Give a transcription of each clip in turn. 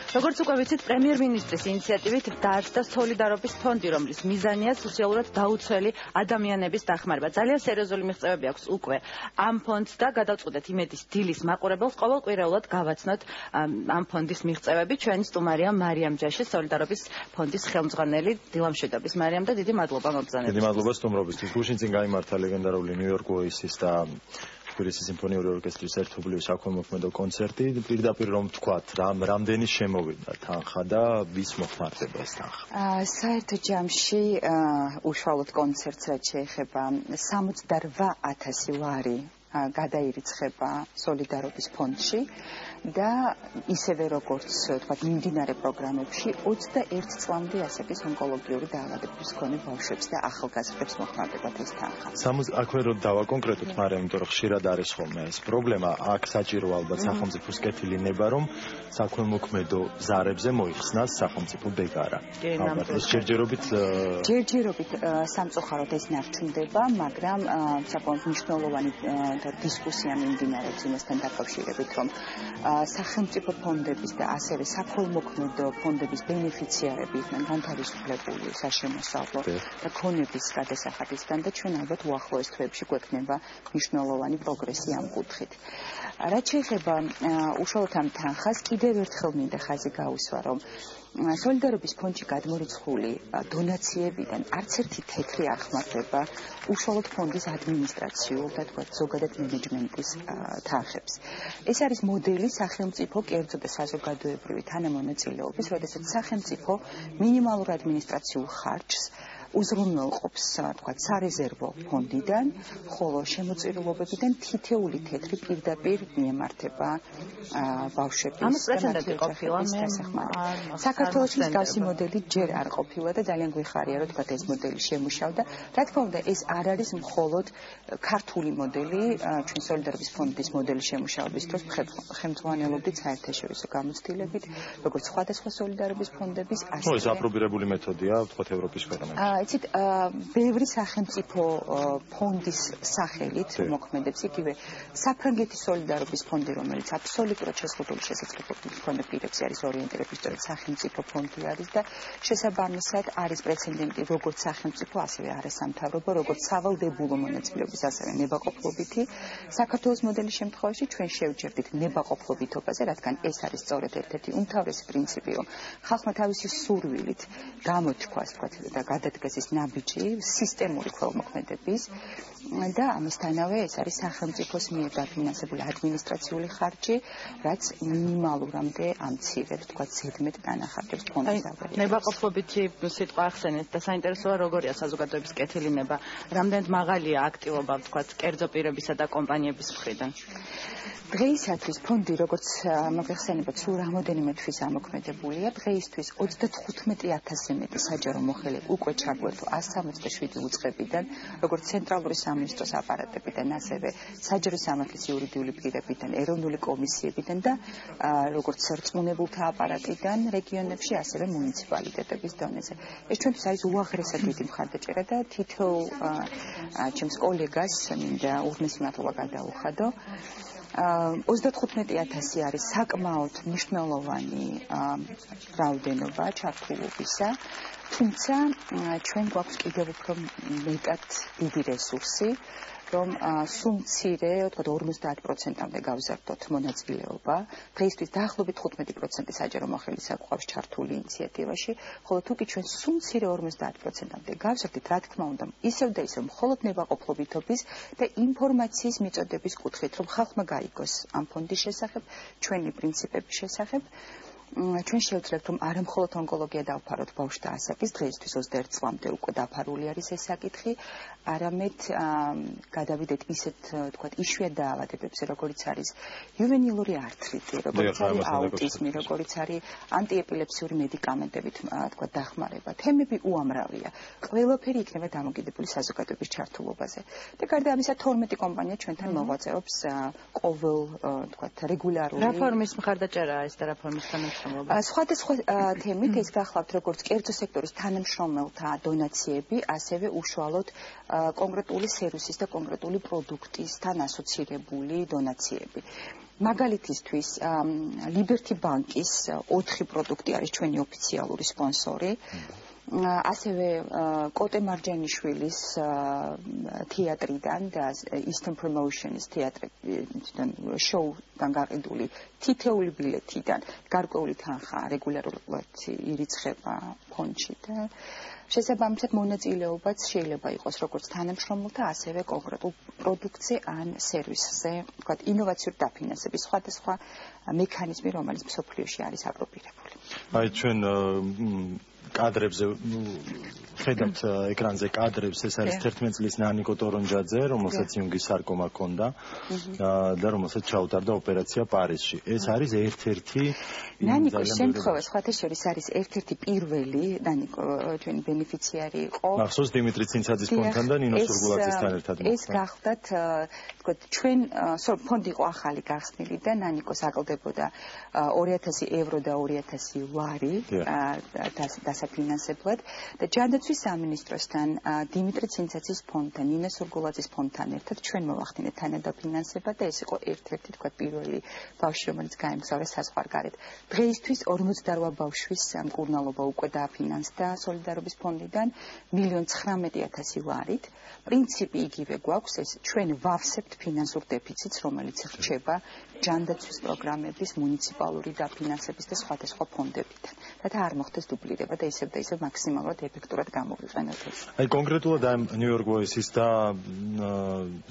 როგორც უკვე ვიცით, პრემიერ-მინისტრის ინიციატივით დაარსდა სოლიდარობის ფონდი, რომლის მიზანია სოციალურად დაუცველი ადამიანების დახმარება. ძალიან სერიოზული მიღწევები აქვს უკვე ამ ფონდს და გადავწყვეტეთ იმედის დილის მაყურებელს ყოველკვირეულად გავაცნოთ ამ ფონდის მიღწევები. ჩვენი სტუმარია მარიამ ჯაში, სოლიდარობის ფონდის ხელმძღვანელი. დილამშვიდობის მარიამ და დიდი მადლობა მოგზაურობისთვის. დიდი მადლობა სტუმრობისთვის. გუშინ წინ გაიმართა ლეგენდარული ნიუ-იორკ ოასისის და თბილისის სიმფონიური ორკესტრის ერთობლივი საქველმოქმედო კონცერტი. პირდაპირ რომ ვთქვათ, რამდენი შემოვიდა თანხა და ვის მოხმარდება ეს თანხა? საერთო ჯამში უშუალოდ კონცერტს რაც შეეხება 68,000 ლარი გადაირიცხება სოლიდარობის ფონდში და ისევე როგორც თქვათ მიმდინარე პროგრამებში 21 წლამდე ასაკის ონკოლოგიური დაავადებების მქონე ბავშვებს და ახალგაზრდებს მოხმარდებათ ეს თანხა. აქვე რომ დავაკონკრეტოთ, მაგრამ იმიტომ რომ ხშირად არის ხოლმე ეს პრობლემა, აქ საჭირო ალბათ სახელმწიფოს კეთილი ნება, რომ საქველმოქმედო ზარებზე მოიხსნას სახელმწიფო ბეგარა. ალბათ ეს ჯერჯერობით სამწუხაროდ ეს ნარჩუნდება, მაგრამ საკმაოდ მნიშვნელოვანი დისკუსია მიმდინარეობს იმასთან დაკავშირებით, რომ სახელმწიფო ფონდების და ასევე საქველმოქმედო ფონდების ბენეფიციარები იყვნენ განთავისუფლებული საშემოსავლო და ქონების გადასახადისგან და ჩვენ ალბათ უახლოეს თვეებში გვექნება მნიშვნელოვანი პროგრესი ამ კუთხით. რაც შეეხება უშუალოდ ამ თანხას, კიდევ ერთხელ მინდა ხაზი გაუსვა, რომ სოლიდარობის ფონდში გადმორიცხული დონაციებიდან არც ერთი თეთრი არ ხმარდება უშუალოდ ფონდის ადმინისტრაციულ და თქვათ ზოგადად მენეჯმენტის თანხებს. ეს არის მოდელი სახელმწიფო კერძო და საზოგადოებრივი თანამონაწილეობის, როდესაც სახელმწიფო მინიმალურ ადმინისტრაციულ ხარჯს უზრუნველყოფს თქვათ სარეზერვო ფონდიდან, ხოლო შემოწირულობებიდან თითეული თეთრი პირდაპირ მიემართება ბავშვების ამას პრეცედენტი ყოფილა საქართველოში მსგავსი მოდელი ჯერ არ ყოფილა და ძალიან გვიხარია, რომ თქვათ ეს მოდელი შემუშავდა. რა თქმა უნდა, ეს არ არის მხოლოდ ქართული მოდელი, ჩვენ სოლიდარობის ფონდის მოდელი შემუშავების დროს ხელმძღვანელობდით საერთაშორისო გამოცდილებით, როგორც სხვადასხვა სოლიდარობის ფონდების ასე. ეს აპრობირებული მეთოდია, თქვათ ევროპის ქვეყნებში. იცით, ბევრი სახელმწიფო ფონდის სახელით მოქმედებს, იგივე საფრანგეთის სოლიდარობის ფონდი, რომელიც აბსოლუტურად შეზღუდული შესაძლებლობებით მქონე პირებს არის ორიენტირებული, სწორედ სახელმწიფო ფონდი არის და შესაბამისად არის პრეცედენტი როგორც სახელმწიფო, ასევე არასამთავრობო, როგორც სავალდებულო მონაწილეობის, ასევე ნებაყოფლობითი. საქართველოს მოდელის შემთხვევაში ჩვენ შევჯერდით ნებაყოფლობითობაზე, რადგან ეს არის სწორედ ერთ-ერთი უმთავრესი პრინციპი, რომ ხალხმა თავისი სურვილით გამოთქვას, თქვათ და გადადგეს ის ნაბიჯი სისტემური ხელმოქმედების და ამისთანავე ეს არის სახელმწიფოს მიერ დაფინანსებული ადმინისტრაციული ხარჯი, რაც მინიმალურამდე ამცირებს თქვათ ზედმეტ დანახარჯებს ფონდის აღება. ნებაყოფლობითი სიტყვა ახსენეთ და საინტერესოა როგორია საზოგადოების კეთილი ნება, რამდენად მაღალია აქტივობა თქვათ კერძო პირებისა და კომპანიების მხრიდან. დღეისათვის ფონდი, როგორც მოგეხსენებათ, სულ რამოდენიმე თვის ამოქმედებულია. დღეისთვის 95,000-ზე მეტი საჯარო მოხელე უკვე ჩაგვერთო 167 უწყებიდან, როგორც ცენტრალური სამინისტროს აპარატებიდან, ასევე საჯარო სამართლის იურიდიული პირებიდან, ეროვნული კომისიებიდან და როგორც რწმუნებულთა აპარატიდან რეგიონებში, ასევე მუნიციპალიტეტების დონეზე. ეს ჩვენთვის არის უაღრესად დიდი მხარდაჭერა და თითოეულ ჩემს კოლეგას მინდა ურმესი მადლობა გადაუხადო. 35,000 არის საკმაოდ მნიშვნელოვანი რაოდენობა ჩართულობისა, თუმცა ჩვენ გვაქვს კიდევ უფრო მეტად დიდი რესურსი, რომ სულ მცირე, თქვათ 50%-მდე გავზარდოთ მონაწილეობა. დღეისთვის დაახლოებით 15% საჯარო მოხელისა გვყავს ჩართული ინიციატივაში, ხოლო თუ კი ჩვენ სულ მცირე 50%-მდე გავზარდით, რა თქმა უნდა, ისევ და ისევ მხოლოდ ნებაყოფლობითობის და ინფორმაციის მიწოდების კუთხით, რომ ხალხმა გაიგოს ამ ფონდის შესახებ, ჩვენი პრინციპების შესახებ, ჩვენ შევძლებთ, რომ არა მხოლოდ ონკოლოგია დავფაროთ ბავშვთა ასაკის, დღეისთვის 21 წლამდე უკვე დაფარული არის ეს საკითხი, არამედ გადავიდეთ ისეთ, თქვათ, იშვიათ დაავადებებზე, როგორიც არის იუვენილური ართრიტი, როგორიც არის აუტიზმი, როგორიც არის ანტიეპილეფსიური მედიკამენტებით, თქვათ, დახმარება. თემები უამრავია. ყველაფერი იქნება დამოკიდებული საზოგადოების ჩართულობაზე. და გარდა ამისა, 12 კომპანია ჩვენთან მოღვაწეობს ყოველ, თქვათ, რეგულარული. რა ფორმის მხარდაჭერაა ეს და რა ფორმის თანამშრომლობა? სხვადასხვა თემით ეს გახლავთ როგორც კერძო სექტორის თანამშრომელთა დონაციები, ასევე უშუალოდ კონკრეტული სერვისის და კონკრეტული პროდუქტისთან ასოცირებული დონაციები. მაგალითისთვის Liberty Bank-ის 4 პროდუქტი არის ჩვენი ოფიციალური სპონსორი. ასევე კოტე მარჯანიშვილის თეატრიდან და Eastern Promotion-ის თეატრიდან შოუდან გაყიდული თითეული ბილეთიდან გარკვეული თანხა რეგულარულად ირიცხება ფონდში და შესაბამისად მონაწილეობაც შეიძლება იყოს როგორც თანამშრომელთა, ასევე კონკრეტულ პროდუქტზე ან სერვისზე, ვთქვათ, ინოვაციური დაფინანსების სხვადასხვა მექანიზმი, რომელიც მსოფლიოში არის აპრობირებული. აი ჩვენ კადრებზე ხედავთ ეკრანზე კადრებს ეს არის 11 წლის ნანიკო ტორონჯაძე რომელსაც იუნგის სარკომა ჰქონდა და რომელსაც ჩაუტარდა ოპერაცია პარიზში ეს არის ერთ-ერთი ნანიკოს შემთხვევა სხვათა შორის არის ერთ-ერთი პირველი ნანიკო ჩვენი ბენეფიციარი იყო მახსოვს დიმიტრი ცინცაძის ფონდთან და ნინო სურგულაძესთან ერთად ეს გახდათ თქო ჩვენ ფონდი იყო ახალი გახსნილი და ნანიკოს აკლდებოდა 2000 евро და 2000 ლარი დასაფინანსებლად და ჯანდაცვის სამინისტროსთან დიმიტრი ცინცაძის ფონდთან ნინო სურგულაძის ფონდთან ერთად ჩვენ მოვახდინეთ თანადაფინანსება და ეს იყო ერთ-ერთი თქვა პირველი ბავშვი რომელიც გაემგზავრა საზღვარგარეთ დღეისთვის 48 ბავშვის მკურნალობა უკვე დააფინანსდა სოლიდარობის ფონდიდან 1,19,000 ლარით პრინციპი იგივე გვაქვს ეს ჩვენ ვავსებთ ფინანსურ დეფიციტს რომელიც რჩება ჯანდაცვის პროგრამების მუნიციპალური დაფინანსების და სხვადასხვა ფონდებიდან რათა არ მოხდეს დუბლირება და ისევ მაქსიმალურად ეფექტურად გამოვიყენოთ ეს. აი კონკრეტულად ამ ნიუ-იორკ ვოისის და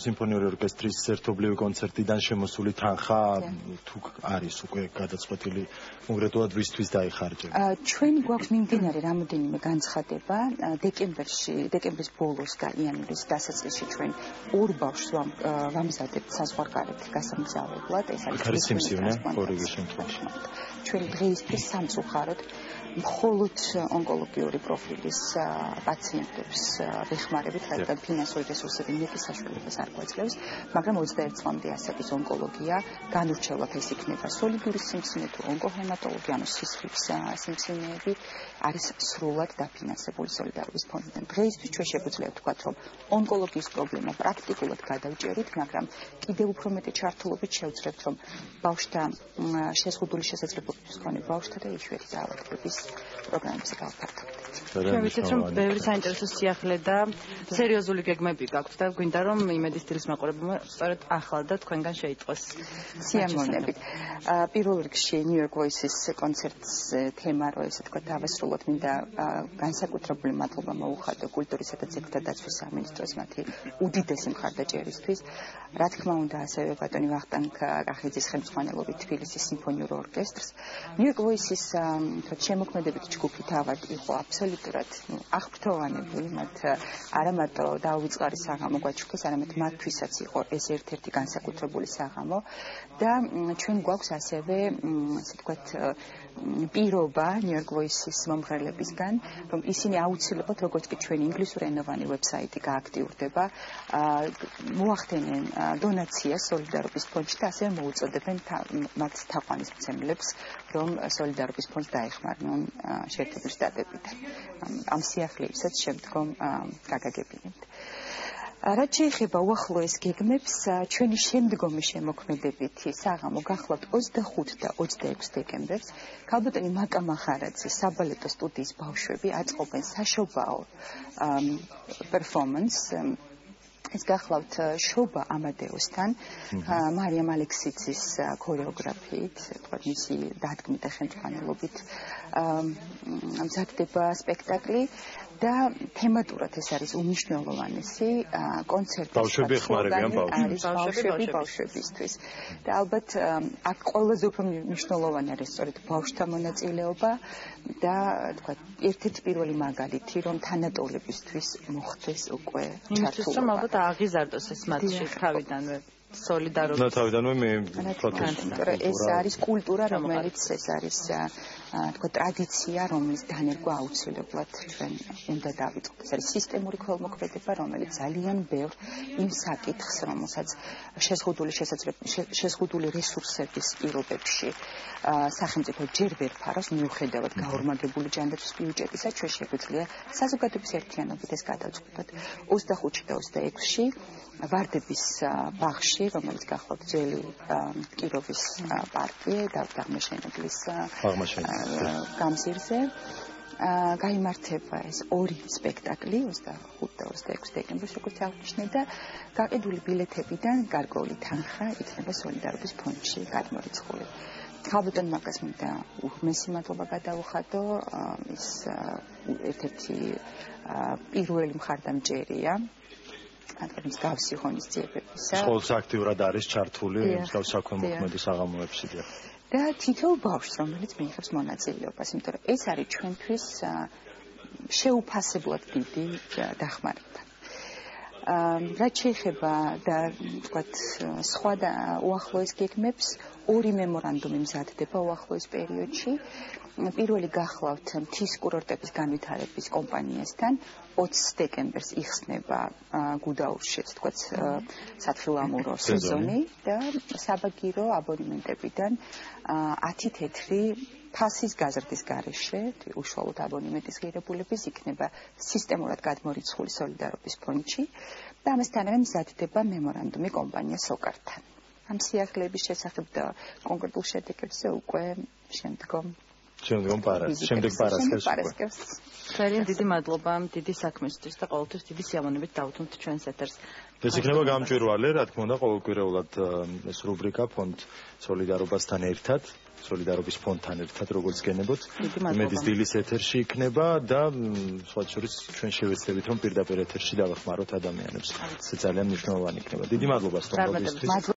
სიმფონიური ორკესტრის ერთობლივი კონცერტიდან შემოსული თანხა თუ არის უკვე გადაწყვეტილი კონკრეტულად ვისთვის დაიხარჯება? ჩვენ გვაქვს მიმდინარე რამოდენიმე განცხადება დეკემბრის ბოლოს და იანვრის დასაწყისში ჩვენ ორ ბავშვს ვამზადებთ საზღვარგარეთ გასამგზავრებლად ეს არის სიმსივნე ორივე შემთხვევაში. ჩვენ დღეისთვის სამწუხაროდ მხოლოდ ონკოლოგიური პროფილის პაციენტებს ვეხმარებით, რადგან ფინანსური რესურსები მეტი საშუალებას არ გვაძლევს, მაგრამ 21 წლამდე ასაკის ონკოლოგია განურჩევლად ეს იქნება სოლიდური სიმსივნე თუ ონკოჰემატოლოგია, ანუ სისხლის სიმსივნეები არის სრულად დაფინანსებული სოლიდარობის ფონდიდან. დღეისთვის ჩვენ შეგვიძლია ვთქვათ, რომ ონკოლოგიის პრობლემა პრაქტიკულად გადავჭერით, მაგრამ კიდევ უფრო მეტი ჩართულობით შევძლებთ, რომ ბავშვთა შეზღუდული შესაძლებლობების მქონე ბავშვთა და იშვიათი დაავადებების პროგრამებზე გავფართოვდით. ჩვენ ვიცით, რომ ბევრი საინტერესო სიახლე და სერიოზული გეგმები გაქვთ და გვინდა რომ იმედის დილის მაყურებელმა სწორედ ახლა და თქვენგან შეიტყვეს სიამოვნებით. პირველ რიგში ნიუ-იორკ ვოისის კონცერტს თემა რო ესე თქვა დავასრულოთ, მინდა განსაკუთრებული მადლობა მოუხადო კულტურისა და ძეგლთა დაცვის სამინისტროს მათი უდიდესი მხარდაჭერისთვის. რა თქმა უნდა, ასევე ბატონი ვახტანგ კახიძის ხელმძღვანელობით თბილისის სიმფონიურ ორკესტრს. ნიუ-იორკ ვოისის შემოქმედებითი ჯგუფი თავად იყო აბსოლუტურად აღფრთოვანებული, მათ არა მარტო დაუვიწყარი საღამო გვაჩუქეს, არამედ მათთვისაც იყო ეს ერთ-ერთი განსაკუთრებული საღამო და ჩვენ გვაქვს ასევე ასე ვთქვათ პირობა ნიუ-იორკ ვოისის მომღერლებისგან, რომ ისინი აუცილებლად როგორც კი ჩვენი ინგლისურენოვანი ვებსაიტი გააქტიურდება, მოახდენენ დონაციას სოლიდარობის ფონდში და ასევე მოუწოდებენ მათ თაყვანისმცემლებს, რომ სოლიდარობის ფონდს დაეხმარნენ შეერთებული შტატებიდან. ამ სიახლეებსაც შემდგომ გაგაგებინებთ. რაც შეეხება უახლოეს გეგმებს, ჩვენი შემდგომი შემოქმედებითი საღამო გახლავთ 25 და 26 დეკემბერს. ქალბატონი მაკა მახარაძის საბალეტო სტუდიის ბავშვები აწყობენ საშობაო პერფორმანს. ეს გახლავთ შობა ამადეუსთან, მარიამ ალექსიძის ქორეოგრაფიით, თქვა მისი დადგმით და ხელმძღვანელობით მზადდება სპექტაკლი და თემატურად ეს არის უმნიშვნელოვანესი კონცერტი ბავშვები ეხმარებიან ბავშვებისთვის და ალბათ აქ ყველაზე უფრო მნიშვნელოვანი არის სწორედ ბავშვთა მონაწილეობა და თქვა ერთ-ერთი პირველი მაგალითი რომ თანატოლებისთვის მოხდეს უკვე ჩართულობა რომ ალბათ აღიზარდოს ეს მათში თავიდანვე სოლიდარობის თავიდანვე მე ეს არის კულტურა, რომელიც ეს არის თქვა ტრადიცია, რომლის დანერგვა აუცილებლად ჩვენ უნდა დავიწყოთ. ეს არის სისტემური ქველმოქმედება, რომელიც ძალიან ბევრ იმ საკითხს, რომელსაც შეზღუდული რესურსების პირობებში სახელმწიფო ჯერ ვერ ფარავს, მიუხედავად გაორმაგებული ჯანდაცვის ბიუჯეტისა, ჩვენ შეგვიძლია საზოგადოების ერთიანობით ეს გადავწყვეტოთ. 25-ში და 26-ში ვარდების ბაღში, რომელიც გახლავთ ძველი კიროვის პარტია და აღმაშენებლის გამზირზე, გაიმართება ეს ორი სპექტაკლი 25 და 26 დეკემბერს, როგორც აღნიშნე და გაყიდული ბილეთებიდან გარკვეული თანხა იქნება სოლიდარობის ფონდში გადმორიცხული. ხალბატონ მაგას მინდა უმეტესი მადლობა გადაუხადო, ის ერთ-ერთი პირველი მხარდამჭერია მსგავსი ღონისძიებებისა. სკოლას აქტიურად არის ჩართული მსგავს საქველმოქმედო საღამოებში. და თითოეულ ბავშვს, რომელიც მიიღებს მონაწილეობას, იმიტომ რომ ეს არის ჩვენთვის შეუფასებლად დიდი დახმარება. რაც შეეხება და თქვათ სხვა და უახლოეს გეგმებს, ორი მემორანდუმი მზადდება უახლოეს პერიოდში. პირველი გახლავთ მთის კურორტების განვითარების კომპანიასთან 20 დეკემბერს იხსნება გუდაურში, თქვათ სათხილამურო სეზონი და საბაგირო აბონემენტებიდან 10 თეთრი ფასის გაზრდის გარეშე, უშუალოდ აბონემენტის ღირებულების იქნება სისტემურად გადმორიცხული სოლიდარობის ფონდში და ამასთანავე მზადდება მემორანდუმი კომპანია სოკართან. ამ სიახლეების შესახებ და კონკრეტულ შედეგებზე უკვე შემდგომ პარასკევს. ძალიან დიდი მადლობა დიდი საქმისთვის და ყოველთვის დიდი სიამოვნებით დავუთმთ ჩვენს ეთერს. ეს იქნება გამჭვირვალე, რა თქმა უნდა, ყოველკვირეულად ეს რუბრიკა ფონდ სოლიდარობასთან ერთად, სოლიდარობის ფონდთან ერთად, როგორც გენებოთ, იმედის დილის ეთერში იქნება და სხვა შორის ჩვენ შევეცდებით, რომ პირდაპირ ეთერში დავეხმაროთ ადამიანებს. ეს ძალიან მნიშვნელოვანი იქნება. დიდი მადლობა სტუმრობისთვის.